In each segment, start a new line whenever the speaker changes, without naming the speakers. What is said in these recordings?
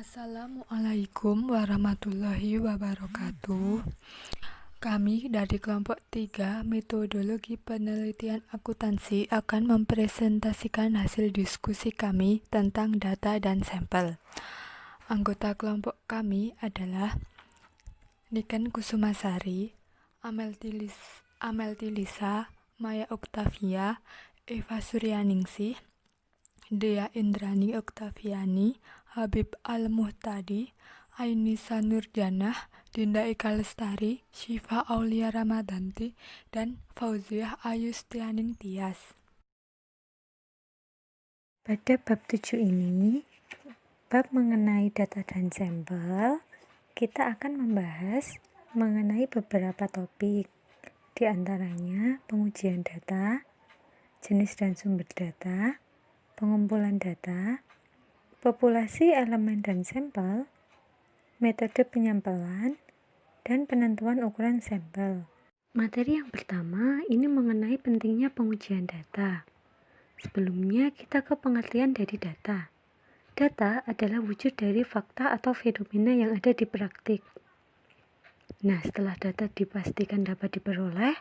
Assalamualaikum warahmatullahi wabarakatuh. Kami dari kelompok 3 metodologi penelitian akuntansi akan mempresentasikan hasil diskusi kami tentang data dan sampel. Anggota kelompok kami adalah Niken Kusumasari, Amelty Lisa, Maya Oktavia, Eva Suryaningsih, Dea Indrani Oktaviani, Habib Al-Muhtadi, Ainisa Nurjanah, Dinda Eka Lestari, Syifa Aulia Ramadanti, dan Fauziah Ayustianing Tias.
Pada bab 7 ini, bab mengenai data dan sampel, kita akan membahas mengenai beberapa topik, di antaranya pengujian data, jenis dan sumber data, pengumpulan data, populasi elemen dan sampel, metode penyampelan, dan penentuan ukuran sampel. Materi yang pertama ini mengenai pentingnya pengujian data. Sebelumnya kita ke pengertian dari data. Data adalah wujud dari fakta atau fenomena yang ada di praktik. Nah, setelah data dipastikan dapat diperoleh,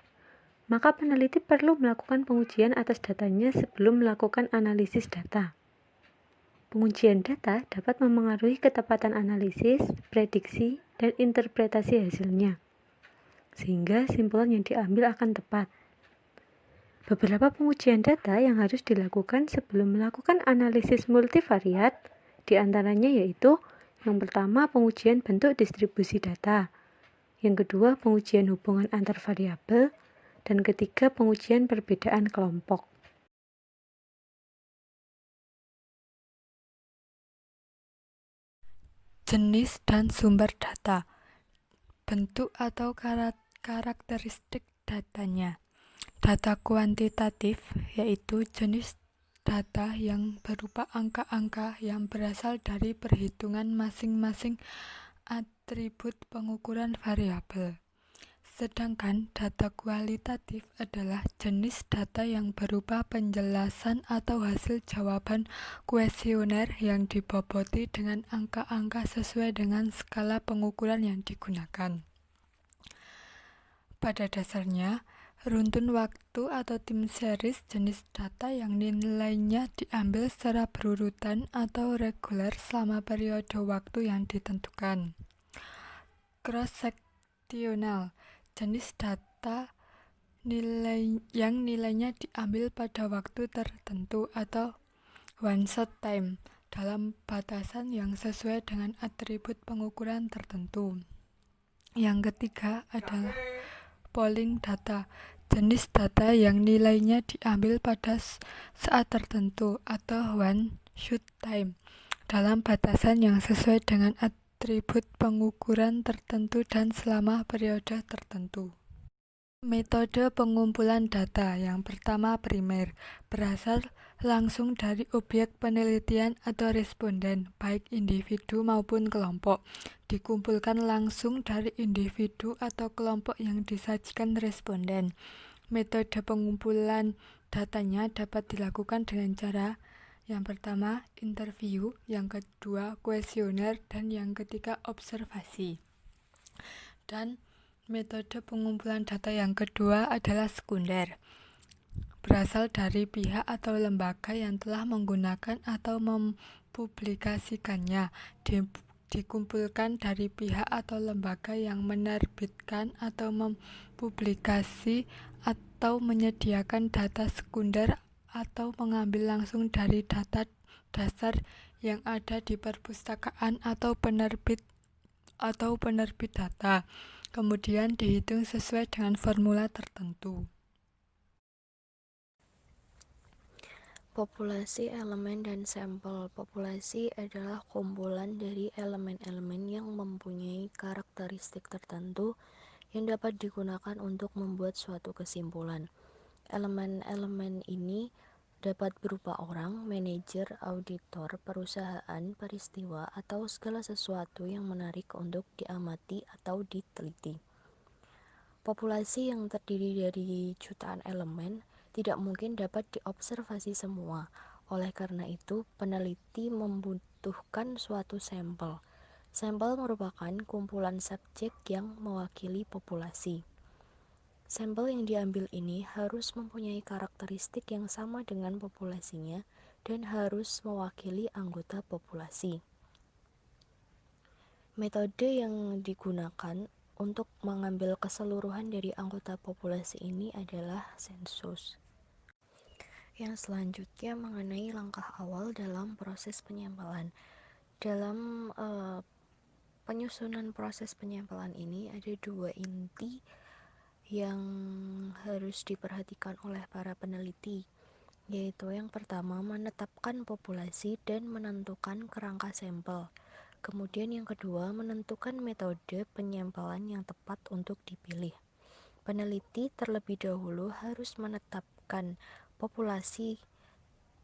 maka peneliti perlu melakukan pengujian atas datanya sebelum melakukan analisis data. Pengujian data dapat memengaruhi ketepatan analisis, prediksi, dan interpretasi hasilnya, sehingga simpulan yang diambil akan tepat. Beberapa pengujian data yang harus dilakukan sebelum melakukan analisis multivariat, di antaranya yaitu yang pertama pengujian bentuk distribusi data, yang kedua pengujian hubungan antar variabel, dan ketiga pengujian perbedaan kelompok.
Jenis dan sumber data, bentuk atau karakteristik datanya. Data kuantitatif yaitu jenis data yang berupa angka-angka yang berasal dari perhitungan masing-masing atribut pengukuran variabel. Sedangkan data kualitatif adalah jenis data yang berupa penjelasan atau hasil jawaban kuesioner yang diboboti dengan angka-angka sesuai dengan skala pengukuran yang digunakan. Pada dasarnya, runtun waktu atau time series jenis data yang nilainya diambil secara berurutan atau reguler selama periode waktu yang ditentukan. Cross-sectional jenis data yang nilainya diambil pada waktu tertentu atau one-shot time dalam batasan yang sesuai dengan atribut pengukuran tertentu. Yang ketiga adalah polling data, jenis data yang nilainya diambil pada saat tertentu atau one-shot time dalam batasan yang sesuai dengan atribut pengukuran tertentu dan selama periode tertentu. Metode pengumpulan data yang pertama primer, berasal langsung dari objek penelitian atau responden, baik individu maupun kelompok, dikumpulkan langsung dari individu atau kelompok yang disajikan responden. Metode pengumpulan datanya dapat dilakukan dengan cara yang pertama interview, yang kedua kuesioner, dan yang ketiga observasi. Dan metode pengumpulan data yang kedua adalah sekunder, berasal dari pihak atau lembaga yang telah menggunakan atau mempublikasikannya, dikumpulkan dari pihak atau lembaga yang menerbitkan atau mempublikasi atau menyediakan data sekunder atau mengambil langsung dari data dasar yang ada di perpustakaan atau penerbit data, kemudian dihitung sesuai dengan formula tertentu.
Populasi elemen dan sampel. Populasi adalah kumpulan dari elemen-elemen yang mempunyai karakteristik tertentu yang dapat digunakan untuk membuat suatu kesimpulan. Elemen-elemen ini dapat berupa orang, manajer, auditor, perusahaan, peristiwa, atau segala sesuatu yang menarik untuk diamati atau diteliti. Populasi yang terdiri dari jutaan elemen tidak mungkin dapat diobservasi semua. Oleh karena itu, peneliti membutuhkan suatu sampel. Sampel merupakan kumpulan subjek yang mewakili populasi. Sampel yang diambil ini harus mempunyai karakteristik yang sama dengan populasinya dan harus mewakili anggota populasi. Metode yang digunakan untuk mengambil keseluruhan dari anggota populasi ini adalah sensus. Yang selanjutnya mengenai langkah awal dalam proses penyampelan. Dalam penyusunan proses penyampelan ini ada dua inti yang harus diperhatikan oleh para peneliti, yaitu yang pertama menetapkan populasi dan menentukan kerangka sampel. Kemudian yang kedua menentukan metode penyampelan yang tepat untuk dipilih. Peneliti terlebih dahulu harus menetapkan populasi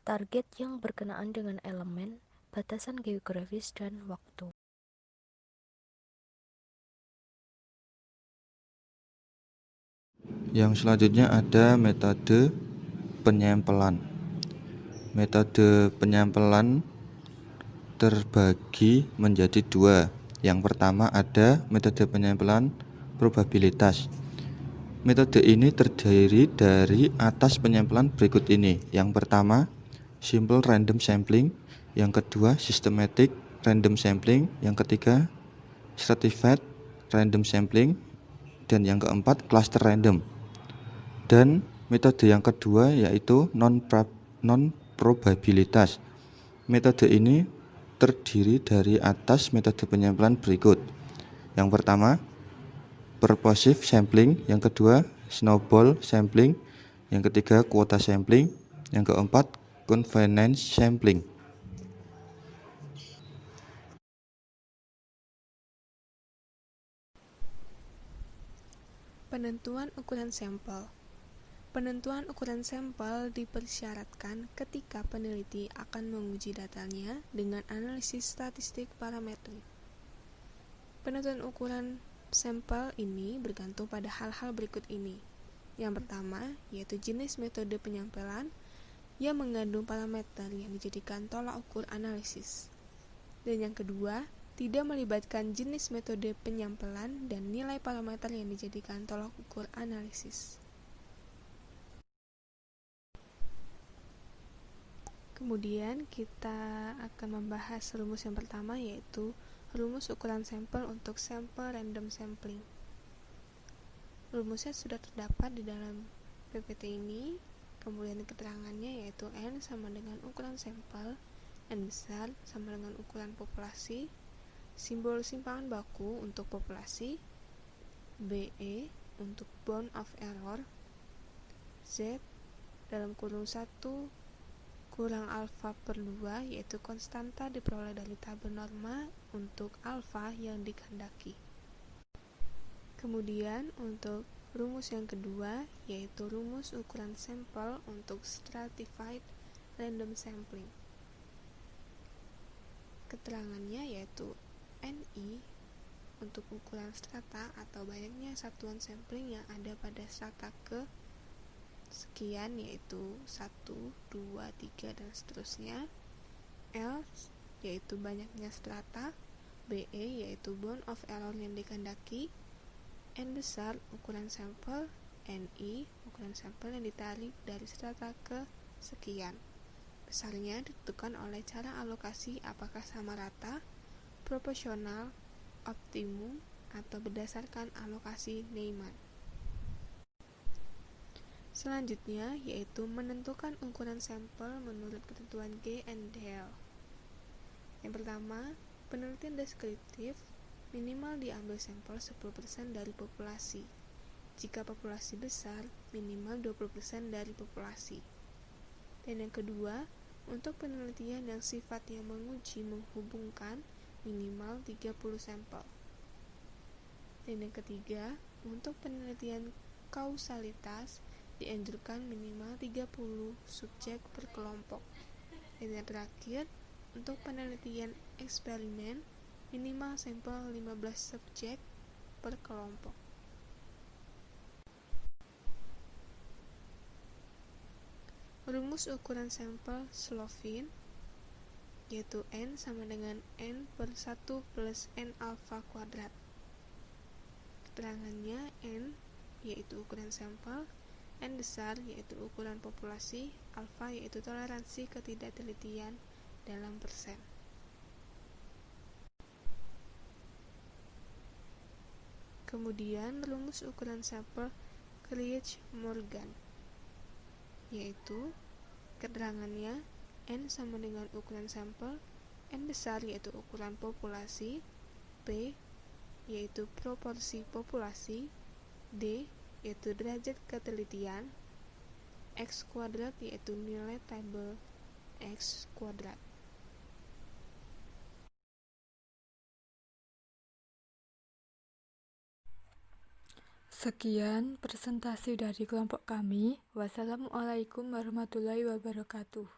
target yang berkenaan dengan elemen, batasan geografis, dan waktu.
Yang selanjutnya ada metode penyampelan. Metode penyampelan terbagi menjadi dua. Yang pertama ada metode penyampelan probabilitas. Metode ini terdiri dari atas penyampelan berikut ini. Yang pertama, simple random sampling. Yang kedua, systematic random sampling. Yang ketiga, stratified random sampling. Dan yang keempat, cluster random. Dan metode yang kedua yaitu non-probabilitas. Metode ini terdiri dari atas metode penyampelan berikut. Yang pertama, purposive sampling, yang kedua snowball sampling, yang ketiga quota sampling, yang keempat convenience sampling.
Penentuan ukuran sampel. Penentuan ukuran sampel dipersyaratkan ketika peneliti akan menguji datanya dengan analisis statistik parametrik. Penentuan ukuran sampel ini bergantung pada hal-hal berikut ini. Yang pertama, yaitu jenis metode penyampelan yang mengandung parameter yang dijadikan tolak ukur analisis. Dan yang kedua, tidak melibatkan jenis metode penyampelan dan nilai parameter yang dijadikan tolak ukur analisis. Kemudian kita akan membahas rumus yang pertama, yaitu rumus ukuran sampel untuk sampel random sampling. Rumusnya sudah terdapat di dalam PPT ini. Kemudian keterangannya yaitu N sama dengan ukuran sampel, N besar sama dengan ukuran populasi, simbol simpangan baku untuk populasi, BE untuk bound of error, Z dalam kurung 1 kurang alfa per 2 yaitu konstanta diperoleh dari tabel norma untuk alfa yang dikehendaki. Kemudian untuk rumus yang kedua yaitu rumus ukuran sampel untuk stratified random sampling. Keterangannya yaitu NI untuk ukuran strata atau banyaknya satuan sampling yang ada pada strata ke sekian, yaitu 1, 2, 3, dan seterusnya. L yaitu banyaknya strata, BE yaitu bound of error yang dikehendaki, N besar ukuran sampel, NI ukuran sampel yang ditarik dari strata ke sekian. Besarnya ditentukan oleh cara alokasi apakah sama rata, proporsional, optimum, atau berdasarkan alokasi Neyman. Selanjutnya yaitu menentukan ukuran sampel menurut ketentuan G and Dale. Yang pertama, penelitian deskriptif minimal diambil sampel 10% dari populasi. Jika populasi besar, minimal 20% dari populasi. Dan yang kedua, untuk penelitian yang sifatnya menguji menghubungkan minimal 30 sampel. Dan yang ketiga, untuk penelitian kausalitas dianjurkan minimal 30 subjek per kelompok. Dan yang terakhir, untuk penelitian eksperimen minimal sampel 15 subjek per kelompok. Rumus ukuran sampel Slovin. yaitu N sama dengan N per 1 plus N alfa kuadrat. Keterangannya N yaitu ukuran sampel, N besar yaitu ukuran populasi, alfa yaitu toleransi ketidaktelitian dalam persen. Kemudian rumus ukuran sampel Cauchy-Morgan, yaitu keterangannya N sama dengan ukuran sampel, N besar yaitu ukuran populasi, P yaitu proporsi populasi, D yaitu derajat ketelitian, X kuadrat yaitu nilai tabel X kuadrat.
Sekian presentasi dari kelompok kami. Wassalamualaikum warahmatullahi wabarakatuh.